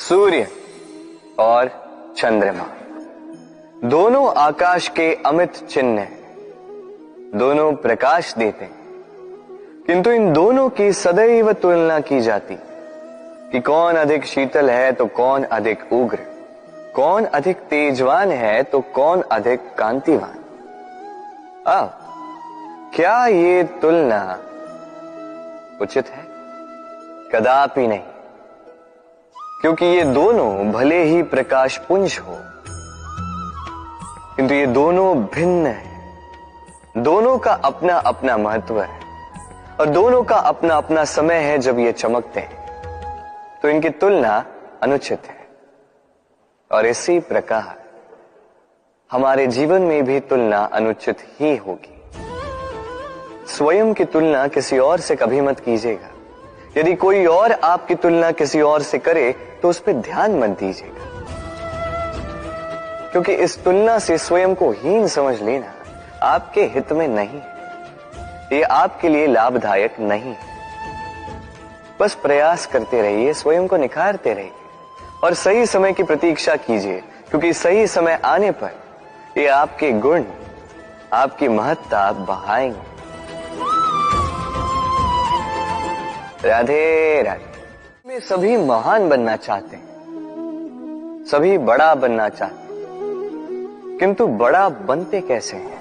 सूर्य और चंद्रमा दोनों आकाश के अमित चिन्ह हैं, दोनों प्रकाश देते हैं, किंतु इन दोनों की सदैव तुलना की जाती कि कौन अधिक शीतल है तो कौन अधिक उग्र, कौन अधिक तेजवान है तो कौन अधिक कांतिवान। अब क्या ये तुलना उचित है? कदापि नहीं, क्योंकि ये दोनों भले ही प्रकाश पुंज हो, किंतु ये दोनों भिन्न हैं। दोनों का अपना अपना महत्व है और दोनों का अपना अपना समय है जब ये चमकते हैं, तो इनकी तुलना अनुचित है। और इसी प्रकार हमारे जीवन में भी तुलना अनुचित ही होगी। स्वयं की तुलना किसी और से कभी मत कीजिएगा। यदि कोई और आपकी तुलना किसी और से करे तो उस पर ध्यान मत दीजिएगा, क्योंकि इस तुलना से स्वयं को हीन समझ लेना आपके हित में नहीं है, ये आपके लिए लाभदायक नहीं है। बस प्रयास करते रहिए, स्वयं को निखारते रहिए और सही समय की प्रतीक्षा कीजिए, क्योंकि सही समय आने पर ये आपके गुण, आपकी महत्ता बढ़ाएंगे। राधे राधे। में सभी महान बनना चाहते हैं, सभी बड़ा बनना चाहते हैं, किंतु बड़ा बनते कैसे हैं?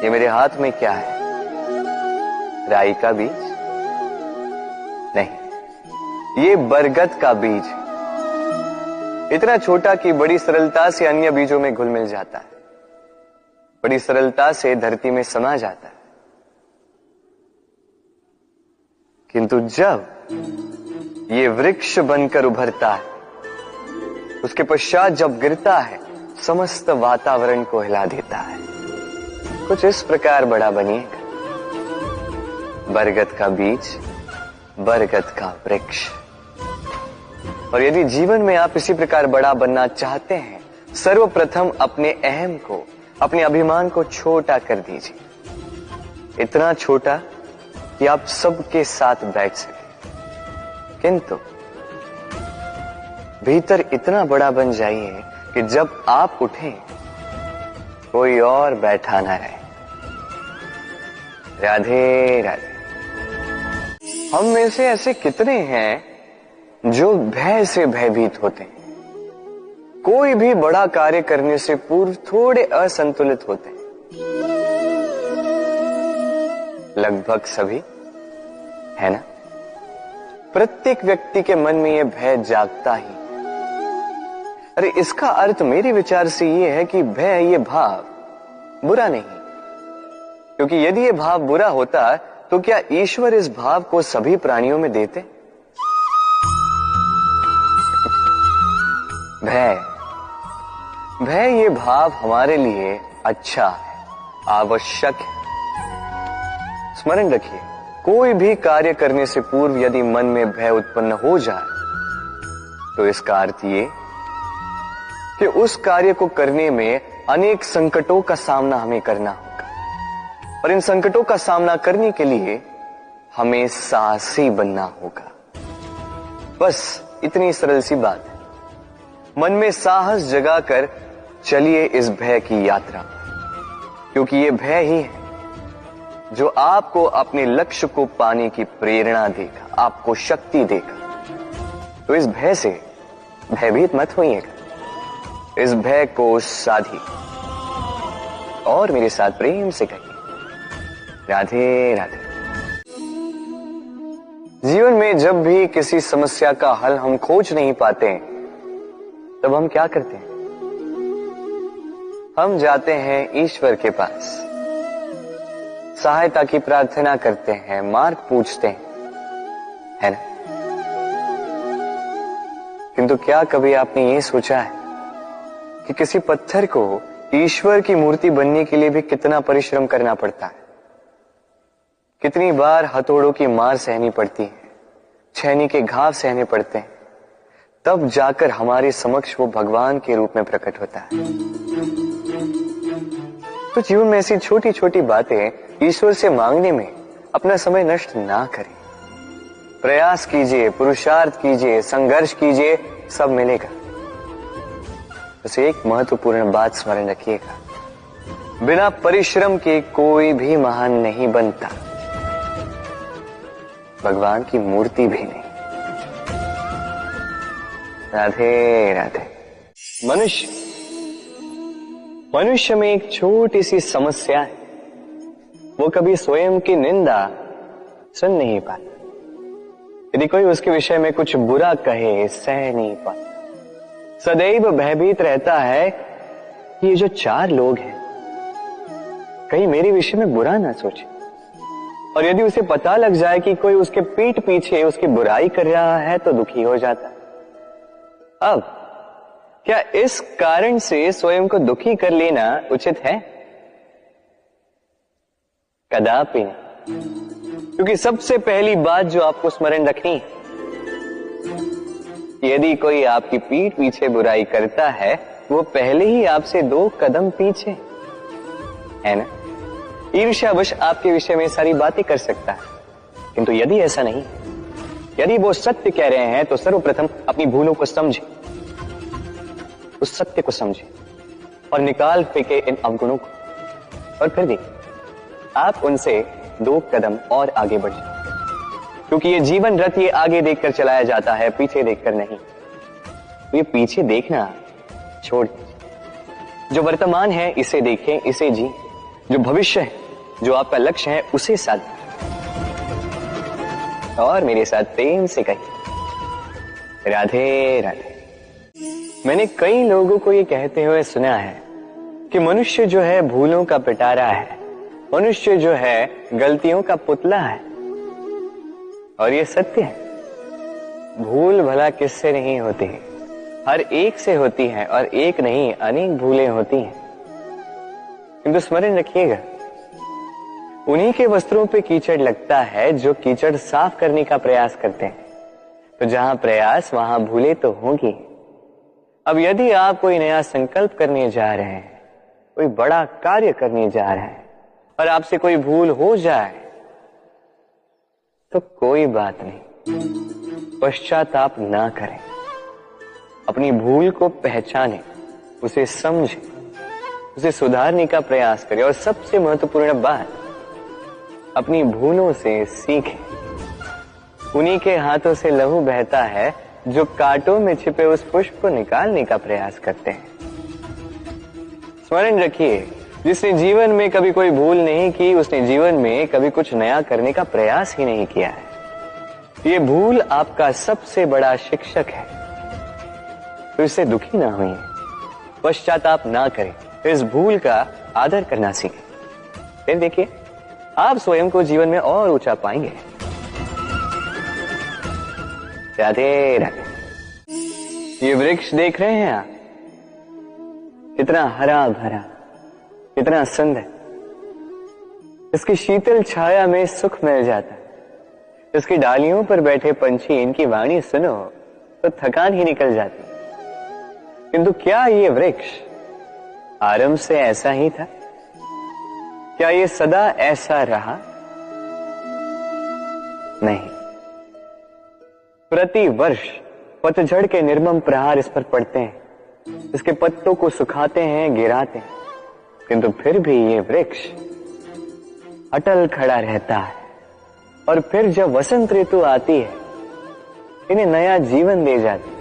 ये मेरे हाथ में क्या है? राई का बीज? नहीं, ये बरगद का बीज है। इतना छोटा कि बड़ी सरलता से अन्य बीजों में घुल मिल जाता है, बड़ी सरलता से धरती में समा जाता है, किंतु जब ये वृक्ष बनकर उभरता है, उसके पश्चात जब गिरता है, समस्त वातावरण को हिला देता है। कुछ इस प्रकार बड़ा बनिएगा, बरगद का बीज, बरगद का वृक्ष। और यदि जीवन में आप इसी प्रकार बड़ा बनना चाहते हैं, सर्वप्रथम अपने अहम को, अपने अभिमान को छोटा कर दीजिए, इतना छोटा कि आप सबके साथ बैठ सके, किंतु भीतर इतना बड़ा बन जाइए कि जब आप उठें कोई और बैठा ना रहे। राधे राधे। हम में से ऐसे कितने हैं जो भय से भयभीत होते हैं, कोई भी बड़ा कार्य करने से पूर्व थोड़े असंतुलित होते हैं? लगभग सभी, है ना? प्रत्येक व्यक्ति के मन में यह भय जागता ही। अरे इसका अर्थ मेरे विचार से यह है कि भय, ये भाव बुरा नहीं, क्योंकि यदि यह भाव बुरा होता तो क्या ईश्वर इस भाव को सभी प्राणियों में देते? भय ये भाव हमारे लिए अच्छा है, आवश्यक है। स्मरण रखिए, कोई भी कार्य करने से पूर्व यदि मन में भय उत्पन्न हो जाए तो इसका अर्थ ये कि उस कार्य को करने में अनेक संकटों का सामना हमें करना होगा, और इन संकटों का सामना करने के लिए हमें साहसी बनना होगा। बस इतनी सरल सी बात है। मन में साहस जगाकर चलिए इस भय की यात्रा, क्योंकि ये भय ही है जो आपको अपने लक्ष्य को पाने की प्रेरणा देगा, आपको शक्ति देगा। तो इस भय से भयभीत मत होइएगा, इस भय को साधिए और मेरे साथ प्रेम से कहिए, राधे राधे। जीवन में जब भी किसी समस्या का हल हम खोज नहीं पाते, तब हम क्या करते हैं? हम जाते हैं ईश्वर के पास, सहायता की प्रार्थना करते हैं, मार्ग पूछते हैं, है ना? किंतु क्या कभी आपने ये सोचा है कि किसी पत्थर को ईश्वर की मूर्ति बनने के लिए भी कितना परिश्रम करना पड़ता है? कितनी बार हथौड़ों की मार सहनी पड़ती है, छेनी के घाव सहने पड़ते हैं, तब जाकर हमारे समक्ष वो भगवान के रूप में प्रकट होता है। तो जीवन में ऐसी छोटी छोटी बातें ईश्वर से मांगने में अपना समय नष्ट ना करें। प्रयास कीजिए, पुरुषार्थ कीजिए, संघर्ष कीजिए, सब मिलेगा। बस एक महत्वपूर्ण बात स्मरण रखिएगा, बिना परिश्रम के कोई भी महान नहीं बनता, भगवान की मूर्ति भी नहीं। राधे राधे। मनुष्य में एक छोटी सी समस्या है, वो कभी स्वयं की निंदा सुन नहीं पाता। यदि कोई उसके विषय में कुछ बुरा कहे, सह नहीं पाता। सदैव भयभीत रहता है कि ये जो 4 लोग हैं कहीं मेरे विषय में बुरा ना सोचे। और यदि उसे पता लग जाए कि कोई उसके पीठ पीछे उसकी बुराई कर रहा है तो दुखी हो जाता है। अब क्या इस कारण से स्वयं को दुखी कर लेना उचित है? कदापि नहीं। क्योंकि सबसे पहली बात जो आपको स्मरण रखनी है, यदि कोई आपकी पीठ पीछे बुराई करता है वो पहले ही आपसे 2 कदम पीछे है ना। ईर्ष्यावश आपके विषय में सारी बातें कर सकता है, किंतु यदि ऐसा नहीं, यदि वो सत्य कह रहे हैं तो सर्वप्रथम अपनी भूलों को समझे, उस सत्य को समझे और निकाल फेंके इन अवगुणों को, और फिर भी आप उनसे 2 कदम और आगे बढ़ जाए। क्योंकि ये जीवन रथ ये आगे देखकर चलाया जाता है, पीछे देखकर नहीं। तो ये पीछे देखना छोड़ दीजिए। जो वर्तमान है इसे देखें, इसे जी। जो भविष्य है, जो आपका लक्ष्य है, उसे साध और मेरे साथ प्रेम से कहिए, राधे राधे। मैंने कई लोगों को ये कहते हुए सुना है कि मनुष्य जो है भूलों का पिटारा है, मनुष्य जो है गलतियों का पुतला है। और ये सत्य है। भूल भला किससे नहीं होती है, हर एक से होती है, और एक नहीं अनेक भूलें होती हैं। किंतु स्मरण रखिएगा, उन्हीं के वस्त्रों पे कीचड़ लगता है जो कीचड़ साफ करने का प्रयास करते हैं। तो जहां प्रयास वहां भूलें तो होंगी। अब यदि आप कोई नया संकल्प करने जा रहे हैं, कोई बड़ा कार्य करने जा रहे हैं, और आपसे कोई भूल हो जाए तो कोई बात नहीं, पश्चाताप ना करें। अपनी भूल को पहचानें, उसे समझें, उसे सुधारने का प्रयास करें। और सबसे महत्वपूर्ण बात, अपनी भूलों से सीखें। उन्हीं के हाथों से लहू बहता है जो कांटों में छिपे उस पुष्प को निकालने का प्रयास करते हैं। स्मरण रखिए, जिसने जीवन में कभी कोई भूल नहीं की, उसने जीवन में कभी कुछ नया करने का प्रयास ही नहीं किया है। ये भूल आपका सबसे बड़ा शिक्षक है, तो इससे दुखी ना होइए, पश्चाताप ना करें, इस भूल का आदर करना सीखें। फिर देखिए, आप स्वयं को जीवन में और ऊंचा पाएंगे। राधे राधे। ये वृक्ष देख रहे हैं आप, कितना हरा भरा, कितना सुंदर। इसकी शीतल छाया में सुख मिल जाता है। इसकी डालियों पर बैठे पंछी, इनकी वाणी सुनो तो थकान ही निकल जाती। किंतु क्या ये वृक्ष आरंभ से ऐसा ही था? क्या ये सदा ऐसा रहा? नहीं। प्रति वर्ष पतझड़ के निर्मम प्रहार इस पर पड़ते हैं, इसके पत्तों को सुखाते हैं, गिराते हैं, किंतु फिर भी ये वृक्ष अटल खड़ा रहता है। और फिर जब वसंत ऋतु आती है, इन्हें नया जीवन दे जाती है।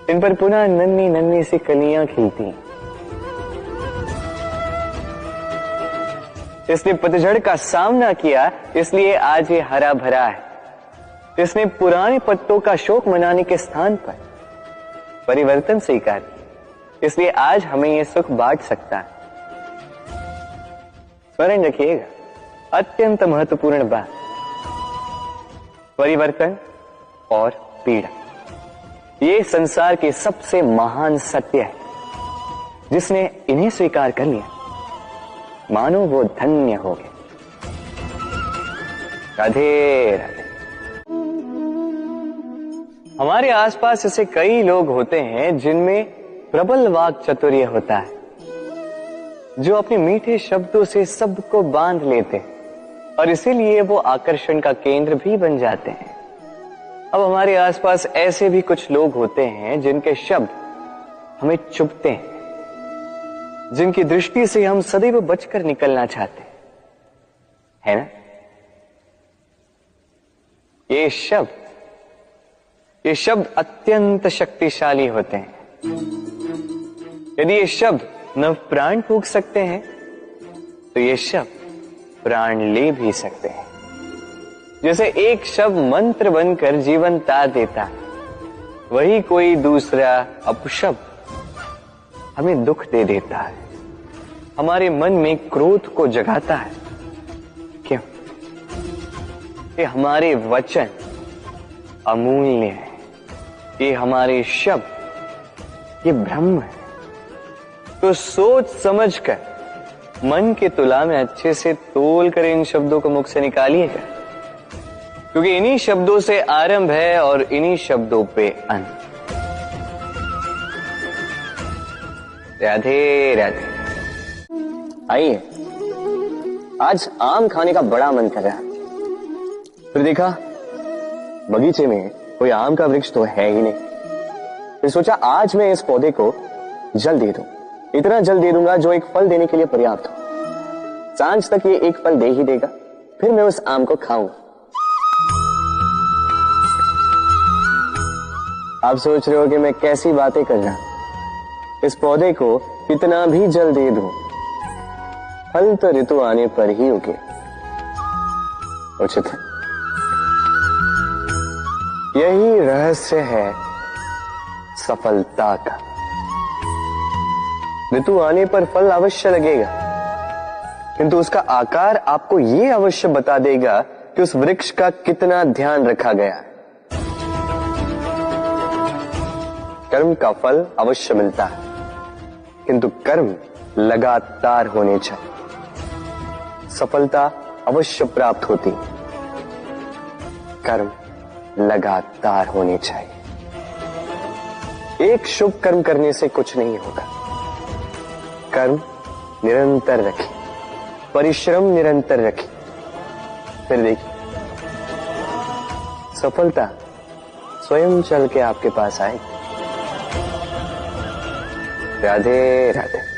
इन पर पुनः नन्ही नन्ही सी कलियां खिलती हैं। इसने पतझड़ का सामना किया, इसलिए आज ये हरा भरा है। इसने पुराने पत्तों का शोक मनाने के स्थान पर परिवर्तन स्वीकार किया, इसलिए आज हमें यह सुख बांट सकता है। स्मरण रखिएगा, अत्यंत महत्वपूर्ण बात, परिवर्तन और पीड़ा, ये संसार के सबसे महान सत्य है। जिसने इन्हें स्वीकार कर लिया, मानो वो धन्य हो गए। राधे राधे। हमारे आसपास ऐसे कई लोग होते हैं जिनमें प्रबल वाक चातुर्य होता है, जो अपने मीठे शब्दों से सबको बांध लेते हैं, और इसीलिए वो आकर्षण का केंद्र भी बन जाते हैं। अब हमारे आसपास ऐसे भी कुछ लोग होते हैं जिनके शब्द हमें चुभते हैं, जिनकी दृष्टि से हम सदैव बचकर निकलना चाहते हैं, है ना? ये शब्द अत्यंत शक्तिशाली होते हैं। यदि ये शब्द न प्राण फूंक सकते हैं तो ये शब्द प्राण ले भी सकते हैं। जैसे एक शब्द मंत्र बनकर जीवन ता देता है, वही कोई दूसरा अपशब्द हमें दुख दे देता है, हमारे मन में क्रोध को जगाता है। क्यों? ये हमारे वचन अमूल्य है, ये हमारे शब्द ये ब्रह्म है। तो सोच समझकर मन की तुला में अच्छे से तोल कर इन शब्दों को मुख से निकालिएगा, क्योंकि इन्हीं शब्दों से आरंभ है और इन्हीं शब्दों पे अंत। राधे राधे। आइए, आज आम खाने का बड़ा मन कर रहा है। फिर देखा बगीचे में कोई आम का वृक्ष तो है ही नहीं। फिर सोचा आज मैं इस पौधे को जल दे दूं, इतना जल दे दूंगा जो एक फल देने के लिए पर्याप्त हो। सांझ तक ये एक फल दे ही देगा, फिर मैं उस आम को खाऊंगा। आप सोच रहे हो कि मैं कैसी बातें कर रहा हूं। इस पौधे को कितना भी जल दे दूं, फल तो ऋतु आने पर ही उगे। उचित है। यही रहस्य है सफलता का। ऋतु आने पर फल अवश्य लगेगा, किंतु उसका आकार आपको यह अवश्य बता देगा कि उस वृक्ष का कितना ध्यान रखा गया है। कर्म का फल अवश्य मिलता है, किंतु कर्म लगातार होने चाहिए। सफलता अवश्य प्राप्त होती, कर्म लगातार होने चाहिए। एक शुभ कर्म करने से कुछ नहीं होगा। कर्म निरंतर रखें, परिश्रम निरंतर रखें, फिर देखिए सफलता स्वयं चल के आपके पास आएगी। राधे राधे।